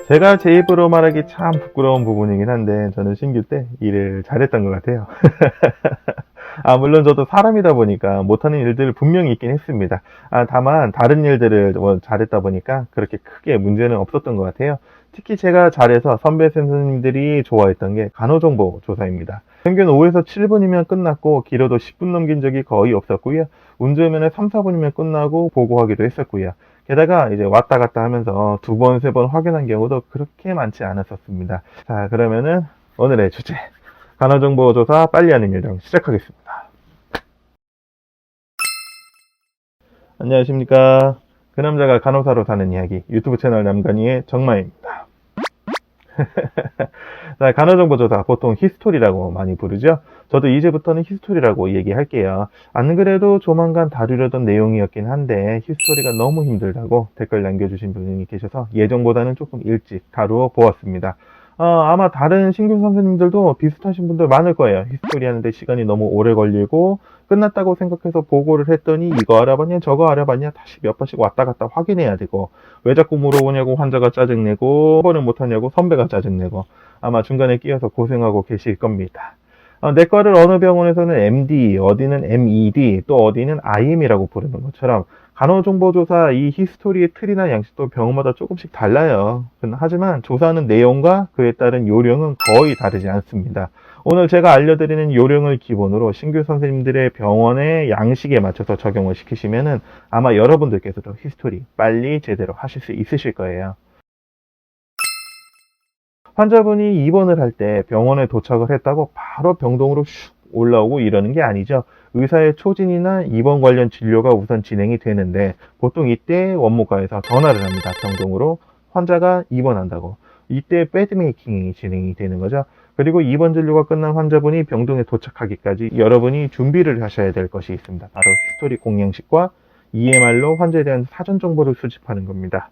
제가 제 입으로 말하기 참 부끄러운 부분이긴 한데 저는 신규 때 일을 잘했던 것 같아요. 물론 저도 사람이다 보니까 못하는 일들 분명히 있긴 했습니다. 다만 다른 일들을 잘했다 보니까 그렇게 크게 문제는 없었던 것 같아요. 특히 제가 잘해서 선배 선생님들이 좋아했던 게 간호정보 조사입니다. 평균 5에서 7분이면 끝났고 길어도 10분 넘긴 적이 거의 없었고요. 운 좋으면 3, 4분이면 끝나고 보고하기도 했었고요. 게다가 이제 왔다 갔다 하면서 두 번, 세 번 확인한 경우도 그렇게 많지 않았었습니다. 자, 그러면은 오늘의 주제. 간호정보조사 빨리 하는 일정 시작하겠습니다. 안녕하십니까. 그 남자가 간호사로 사는 이야기 유튜브 채널 남간이의 정마입니다. 자, 간호정보조사 보통 히스토리라고 많이 부르죠. 저도 이제부터는 히스토리라고 얘기할게요. 안 그래도 조만간 다루려던 내용이었긴 한데 히스토리가 너무 힘들다고 댓글 남겨주신 분이 계셔서 예정보다는 조금 일찍 다루어 보았습니다. 아마 다른 신규 선생님들도 비슷하신 분들 많을 거예요. 히스토리 하는데 시간이 너무 오래 걸리고 끝났다고 생각해서 보고를 했더니 이거 알아봤냐 저거 알아봤냐 다시 몇 번씩 왔다 갔다 확인해야 되고 왜 자꾸 물어보냐고 환자가 짜증내고 한 번은 못하냐고 선배가 짜증내고 아마 중간에 끼어서 고생하고 계실 겁니다. 내과를 어느 병원에서는 MD, 어디는 MED, 또 어디는 IM이라고 부르는 것처럼 간호정보조사 이 히스토리의 틀이나 양식도 병원마다 조금씩 달라요. 하지만 조사하는 내용과 그에 따른 요령은 거의 다르지 않습니다. 오늘 제가 알려드리는 요령을 기본으로 신규 선생님들의 병원의 양식에 맞춰서 적용을 시키시면은 아마 여러분들께서도 히스토리 빨리 제대로 하실 수 있으실 거예요. 환자분이 입원을 할 때 병원에 도착을 했다고 바로 병동으로 슉 올라오고 이러는 게 아니죠. 의사의 초진이나 입원 관련 진료가 우선 진행이 되는데 보통 이때 원무과에서 전화를 합니다. 병동으로 환자가 입원한다고. 이때 배드메이킹이 진행이 되는 거죠. 그리고 입원 진료가 끝난 환자분이 병동에 도착하기까지 여러분이 준비를 하셔야 될 것이 있습니다. 바로 히스토리 공양식과 EMR로 환자에 대한 사전 정보를 수집하는 겁니다.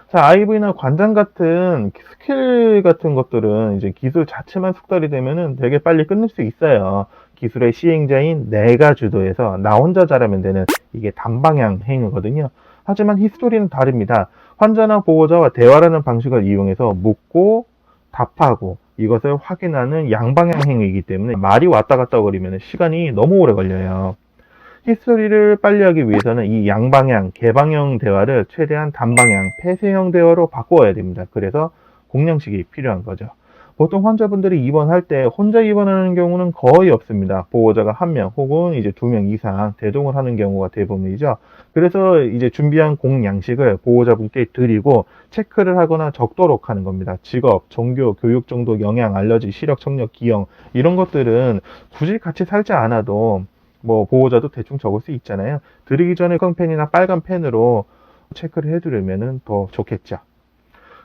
자, IV나 관장 같은 스킬 같은 것들은 이제 기술 자체만 숙달이 되면은 되게 빨리 끝낼 수 있어요. 기술의 시행자인 내가 주도해서 나 혼자 잘하면 되는 이게 단방향 행위거든요. 하지만 히스토리는 다릅니다. 환자나 보호자와 대화라는 방식을 이용해서 묻고 답하고 이것을 확인하는 양방향 행위이기 때문에 말이 왔다 갔다 거리면 시간이 너무 오래 걸려요. 히스토리를 빨리 하기 위해서는 이 양방향, 개방형 대화를 최대한 단방향, 폐쇄형 대화로 바꿔야 됩니다. 그래서 공량식이 필요한 거죠. 보통 환자분들이 입원할 때 혼자 입원하는 경우는 거의 없습니다. 보호자가 1명 혹은 이제 2명 이상 대동을 하는 경우가 대부분이죠. 그래서 이제 준비한 공양식을 보호자분께 드리고 체크를 하거나 적도록 하는 겁니다. 직업, 종교, 교육 정도, 영양, 알러지, 시력, 청력, 기형 이런 것들은 굳이 같이 살지 않아도 보호자도 대충 적을 수 있잖아요. 드리기 전에 흑펜이나 빨간 펜으로 체크를 해두려면 더 좋겠죠.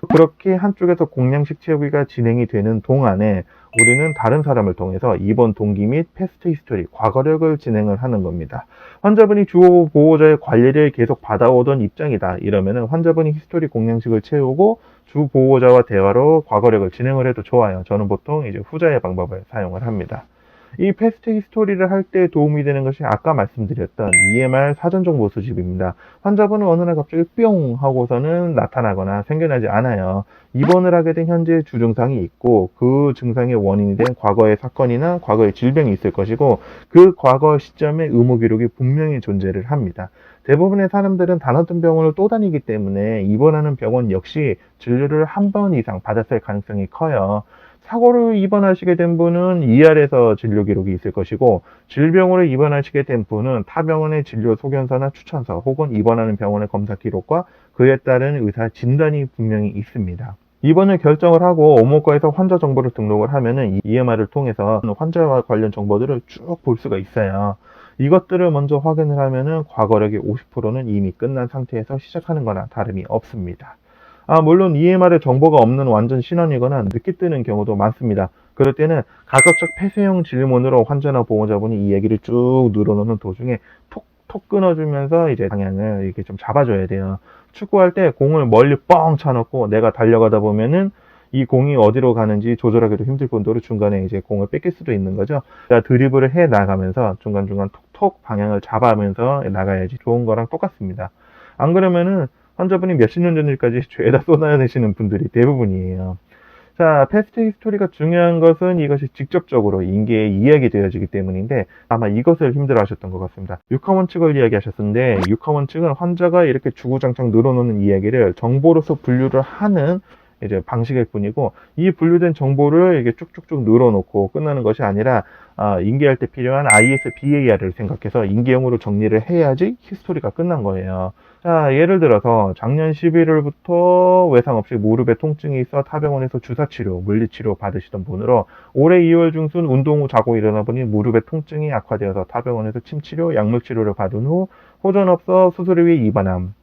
그렇게 한쪽에서 공량식 채우기가 진행이 되는 동안에 우리는 다른 사람을 통해서 입원 동기 및 패스트 히스토리, 과거력을 진행을 하는 겁니다. 환자분이 주 보호자의 관리를 계속 받아오던 입장이다. 이러면 환자분이 히스토리 공량식을 채우고 주 보호자와 대화로 과거력을 진행을 해도 좋아요. 저는 보통 이제 후자의 방법을 사용을 합니다. 이 패스트 히스토리를 할 때 도움이 되는 것이 아까 말씀드렸던 EMR 사전정보 수집입니다. 환자분은 어느 날 갑자기 뿅 하고서는 나타나거나 생겨나지 않아요. 입원을 하게 된 현재 주증상이 있고 그 증상의 원인이 된 과거의 사건이나 과거의 질병이 있을 것이고 그 과거 시점에 의무 기록이 분명히 존재를 합니다. 대부분의 사람들은 단어떤 병원을 또 다니기 때문에 입원하는 병원 역시 진료를 한 번 이상 받았을 가능성이 커요. 사고로 입원하시게 된 분은 ER에서 진료 기록이 있을 것이고 질병으로 입원하시게 된 분은 타 병원의 진료 소견서나 추천서 혹은 입원하는 병원의 검사 기록과 그에 따른 의사 진단이 분명히 있습니다. 입원을 결정을 하고 오목과에서 환자 정보를 등록을 하면은 EMR을 통해서 환자와 관련 정보들을 쭉 볼 수가 있어요. 이것들을 먼저 확인을 하면은 과거력의 50%는 이미 끝난 상태에서 시작하는 거나 다름이 없습니다. 물론 EMR에 정보가 없는 완전 신원이거나 늦게 뜨는 경우도 많습니다. 그럴 때는 가급적 폐쇄형 질문으로 환자나 보호자분이 이 얘기를 쭉 늘어놓는 도중에 톡톡 끊어주면서 이제 방향을 이렇게 좀 잡아줘야 돼요. 축구할 때 공을 멀리 뻥 차놓고 내가 달려가다 보면은 이 공이 어디로 가는지 조절하기도 힘들 뿐더러 중간에 이제 공을 뺏길 수도 있는 거죠. 드리블을 해 나가면서 중간중간 톡톡 방향을 잡아가면서 나가야지 좋은 거랑 똑같습니다. 안 그러면은 환자분이 몇십 년 전일까지 죄다 쏟아내시는 분들이 대부분이에요. 자, 패스트 히스토리가 중요한 것은 이것이 직접적으로 인계에 이야기되어지기 때문인데 아마 이것을 힘들어 하셨던 것 같습니다. 육하원칙을 이야기하셨는데 육하원칙은 환자가 이렇게 주구장창 늘어놓는 이야기를 정보로서 분류를 하는 이제 방식일 뿐이고, 이 분류된 정보를 이게 쭉쭉쭉 늘어놓고 끝나는 것이 아니라 인계할 때 필요한 ISBAR을 생각해서 인계형으로 정리를 해야지 히스토리가 끝난 거예요. 자, 예를 들어서 작년 11월부터 외상 없이 무릎에 통증이 있어 타병원에서 주사치료, 물리치료 받으시던 분으로 올해 2월 중순 운동 후 자고 일어나 보니 무릎의 통증이 악화되어서 타병원에서 침치료, 약물치료를 받은 후 호전 없어 수술을 위해 입원함.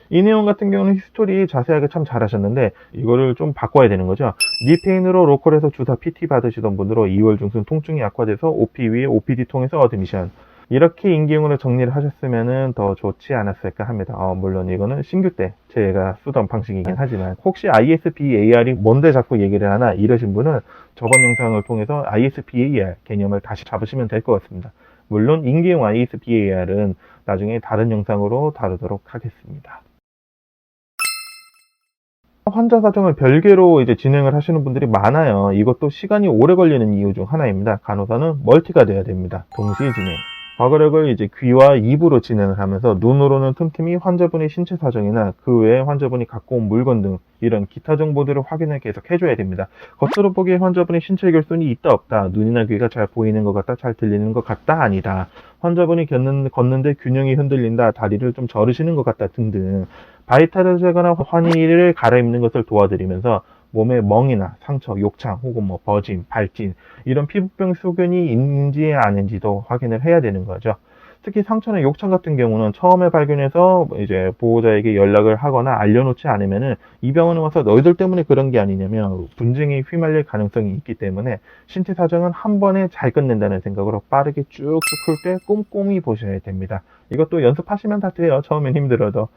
이 내용 같은 경우는 히스토리 자세하게 참 잘하셨는데 이거를 좀 바꿔야 되는 거죠. 니페인으로 로컬에서 주사 PT 받으시던 분으로 2월 중순 통증이 악화돼서 OP 위에 OPD 통해서 어드미션. 이렇게 인기응으로 정리를 하셨으면 더 좋지 않았을까 합니다. 물론 이거는 신규 때 제가 쓰던 방식이긴 하지만 혹시 ISBAR이 뭔데 자꾸 얘기를 하나 이러신 분은 저번 영상을 통해서 ISBAR 개념을 다시 잡으시면 될 것 같습니다. 물론 인기응 ISBAR은 나중에 다른 영상으로 다루도록 하겠습니다. 환자 사정을 별개로 이제 진행을 하시는 분들이 많아요. 이것도 시간이 오래 걸리는 이유 중 하나입니다. 간호사는 멀티가 돼야 됩니다. 동시에 진행. 과거력을 이제 귀와 입으로 진행을 하면서 눈으로는 틈틈이 환자분의 신체 사정이나 그 외에 환자분이 갖고 온 물건 등 이런 기타 정보들을 확인을 계속 해줘야 됩니다. 겉으로 보기에 환자분의 신체 결손이 있다 없다, 눈이나 귀가 잘 보이는 것 같다, 잘 들리는 것 같다, 아니다, 환자분이 걷는데 균형이 흔들린다, 다리를 좀 저르시는 것 같다 등등 바이탈을 재거나 환희를 갈아입는 것을 도와드리면서 몸에 멍이나 상처, 욕창 혹은 뭐 버짐, 발진 이런 피부병 소견이 있는지 아닌지도 확인을 해야 되는 거죠. 특히 상처나 욕창 같은 경우는 처음에 발견해서 이제 보호자에게 연락을 하거나 알려놓지 않으면은 이 병원에 와서 너희들 때문에 그런 게 아니냐면 분쟁이 휘말릴 가능성이 있기 때문에 신체 사정은 한 번에 잘 끝낸다는 생각으로 빠르게 쭉쭉 풀 때 꼼꼼히 보셔야 됩니다. 이것도 연습하시면 다 돼요. 처음엔 힘들어도.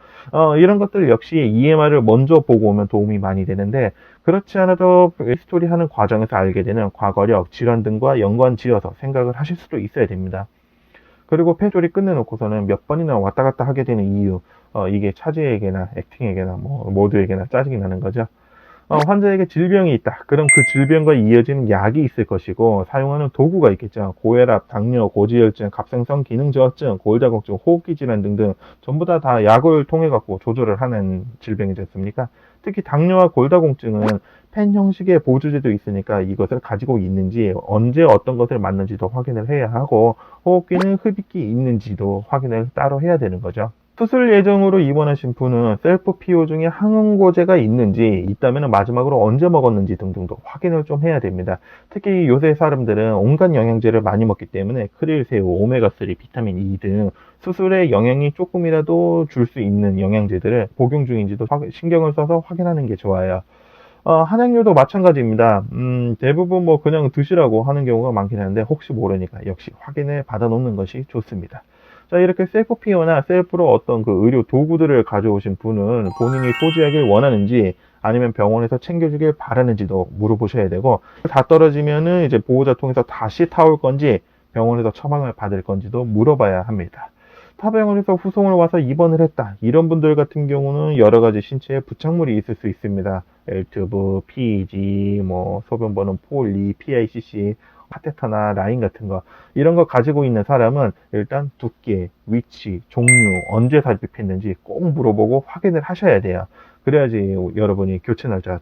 이런 것들 역시 EMR을 먼저 보고 오면 도움이 많이 되는데, 그렇지 않아도 히스토리 하는 과정에서 알게 되는 과거력, 질환 등과 연관 지어서 생각을 하실 수도 있어야 됩니다. 그리고 폐졸이 끝내놓고서는 몇 번이나 왔다 갔다 하게 되는 이유, 이게 차지에게나 액팅에게나 뭐 모두에게나 짜증이 나는 거죠. 환자에게 질병이 있다. 그럼 그 질병과 이어지는 약이 있을 것이고 사용하는 도구가 있겠죠. 고혈압, 당뇨, 고지혈증, 갑상선 기능 저하증, 고혈자걱증, 호흡기 질환 등등 전부 다 약을 통해 갖고 조절을 하는 질병이지 않습니까? 특히 당뇨와 골다공증은 펜 형식의 보조제도 있으니까 이것을 가지고 있는지, 언제 어떤 것을 맞는지도 확인을 해야 하고, 호흡기는 흡입기 있는지도 확인을 따로 해야 되는 거죠. 수술 예정으로 입원하신 분은 셀프 피오 중에 항응고제가 있는지, 있다면 마지막으로 언제 먹었는지 등등도 확인을 좀 해야 됩니다. 특히 요새 사람들은 온갖 영양제를 많이 먹기 때문에 크릴, 새우, 오메가3, 비타민 E 등 수술에 영향이 조금이라도 줄 수 있는 영양제들을 복용 중인지도 신경을 써서 확인하는 게 좋아요. 한약류도 마찬가지입니다. 대부분 뭐 그냥 드시라고 하는 경우가 많긴 한데 혹시 모르니까 역시 확인을 받아 놓는 것이 좋습니다. 자, 이렇게 셀프 피어나 셀프로 어떤 그 의료 도구들을 가져오신 분은 본인이 소지하길 원하는지 아니면 병원에서 챙겨주길 바라는지도 물어보셔야 되고, 다 떨어지면은 이제 보호자 통해서 다시 타올 건지 병원에서 처방을 받을 건지도 물어봐야 합니다. 타 병원에서 후송을 와서 입원을 했다, 이런 분들 같은 경우는 여러 가지 신체에 부착물이 있을 수 있습니다. L튜브, PEG, 뭐 소변번호 폴리, PICC, 카테터나 라인 같은 거, 이런 거 가지고 있는 사람은 일단 두께, 위치, 종류, 언제 삽입했는지 꼭 물어보고 확인을 하셔야 돼요. 그래야지 여러분이 교체 날짜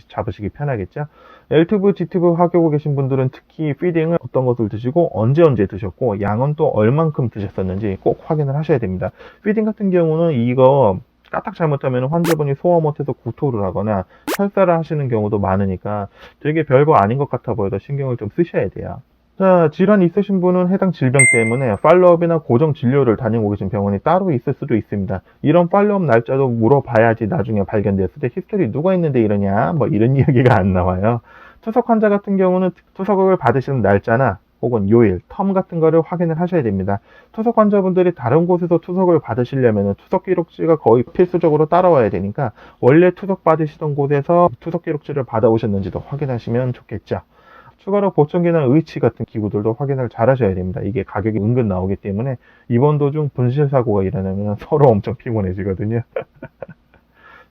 잡으시기 편하겠죠. L튜브, G튜브 하고 계신 분들은 특히 피딩을 어떤 것을 드시고 언제 드셨고 양은 또 얼만큼 드셨었는지 꼭 확인을 하셔야 됩니다. 피딩 같은 경우는 이거 까딱 잘못하면 환자분이 소화 못해서 구토를 하거나 설사를 하시는 경우도 많으니까 되게 별거 아닌 것 같아 보여도 신경을 좀 쓰셔야 돼요. 자, 질환이 있으신 분은 해당 질병 때문에 팔로업이나 고정 진료를 다니고 계신 병원이 따로 있을 수도 있습니다. 이런 팔로업 날짜도 물어봐야지 나중에 발견됐을 때 히스토리 누가 있는데 이러냐 뭐 이런 이야기가 안 나와요. 투석 환자 같은 경우는 투석을 받으시는 날짜나 혹은 요일, 텀 같은 거를 확인을 하셔야 됩니다. 투석 환자분들이 다른 곳에서 투석을 받으시려면 투석 기록지가 거의 필수적으로 따라와야 되니까 원래 투석 받으시던 곳에서 투석 기록지를 받아오셨는지도 확인하시면 좋겠죠. 추가로 보청기나 의치 같은 기구들도 확인을 잘 하셔야 됩니다. 이게 가격이 은근 나오기 때문에 이번 도중 분실 사고가 일어나면 서로 엄청 피곤해지거든요.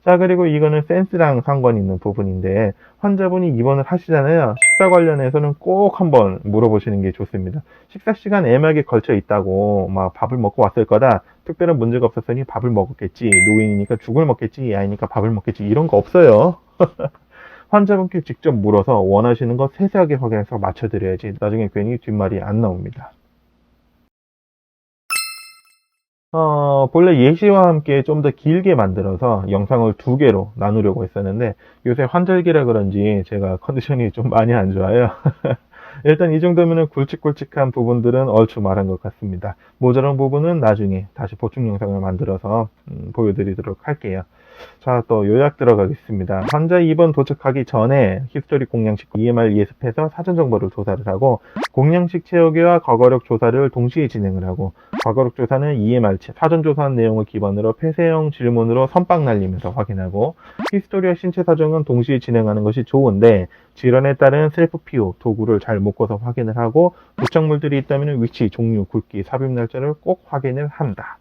자, 그리고 이거는 센스랑 상관 있는 부분인데, 환자분이 입원을 하시잖아요. 식사 관련해서는 꼭 한번 물어보시는 게 좋습니다. 식사 시간 애매하게 걸쳐 있다고, 막 밥을 먹고 왔을 거다. 특별한 문제가 없었으니 밥을 먹었겠지. 노인이니까 죽을 먹겠지. 아이니까 밥을 먹겠지. 이런 거 없어요. 환자분께 직접 물어서 원하시는 거 세세하게 확인해서 맞춰드려야지 나중에 괜히 뒷말이 안 나옵니다. 본래 예시와 함께 좀 더 길게 만들어서 영상을 2개로 나누려고 했었는데 요새 환절기라 그런지 제가 컨디션이 좀 많이 안 좋아요. 일단 이 정도면 굵직굵직한 부분들은 얼추 말한 것 같습니다. 모자란 부분은 나중에 다시 보충 영상을 만들어서 보여드리도록 할게요. 자, 또 요약 들어가겠습니다. 환자 입원 도착하기 전에 히스토리 공량식 EMR 예습해서 사전 정보를 조사를 하고, 공량식 체오계와 과거력 조사를 동시에 진행을 하고, 과거력 조사는 EMR 사전 조사한 내용을 기반으로 폐쇄형 질문으로 선빵 날리면서 확인하고, 히스토리와 신체 사정은 동시에 진행하는 것이 좋은데 질환에 따른 셀프 PO 도구를 잘 묶어서 확인을 하고, 부착물들이 있다면 위치, 종류, 굵기, 삽입 날짜를 꼭 확인을 한다.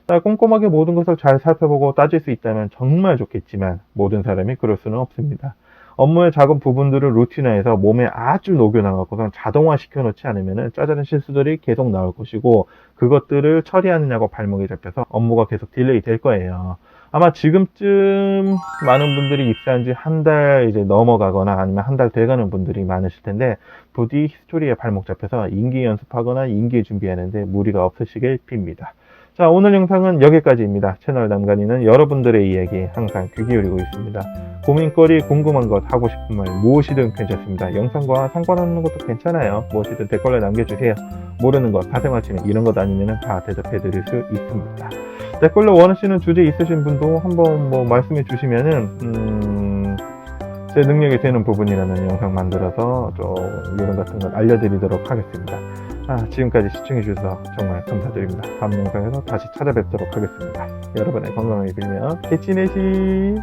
자, 꼼꼼하게 모든 것을 잘 살펴보고 따질 수 있다면 정말 좋겠지만 모든 사람이 그럴 수는 없습니다. 업무의 작은 부분들을 루틴화해서 몸에 아주 녹여나가고선 자동화 시켜놓지 않으면 짜잘한 실수들이 계속 나올 것이고, 그것들을 처리하느냐고 발목이 잡혀서 업무가 계속 딜레이 될 거예요. 아마 지금쯤 많은 분들이 입사한 지 한 달 이제 넘어가거나 아니면 한 달 돼가는 분들이 많으실 텐데, 부디 히스토리에 발목 잡혀서 임기 연습하거나 임기 준비하는데 무리가 없으시길 빕니다. 자, 오늘 영상은 여기까지입니다. 채널 남간이는 여러분들의 이야기에 항상 귀 기울이고 있습니다. 고민거리, 궁금한 것, 하고 싶은 말 무엇이든 괜찮습니다. 영상과 상관없는 것도 괜찮아요. 무엇이든 댓글로 남겨주세요. 모르는 것, 사생활치는 이런 것 아니면 다 대답해드릴 수 있습니다. 댓글로 원하시는 주제 있으신 분도 한번 말씀해 주시면은 제 능력이 되는 부분이라면 영상 만들어서 좀 이론 같은 걸 알려드리도록 하겠습니다. 지금까지 시청해주셔서 정말 감사드립니다. 다음 영상에서 다시 찾아뵙도록 하겠습니다. 여러분의 건강을 빌며 개치내시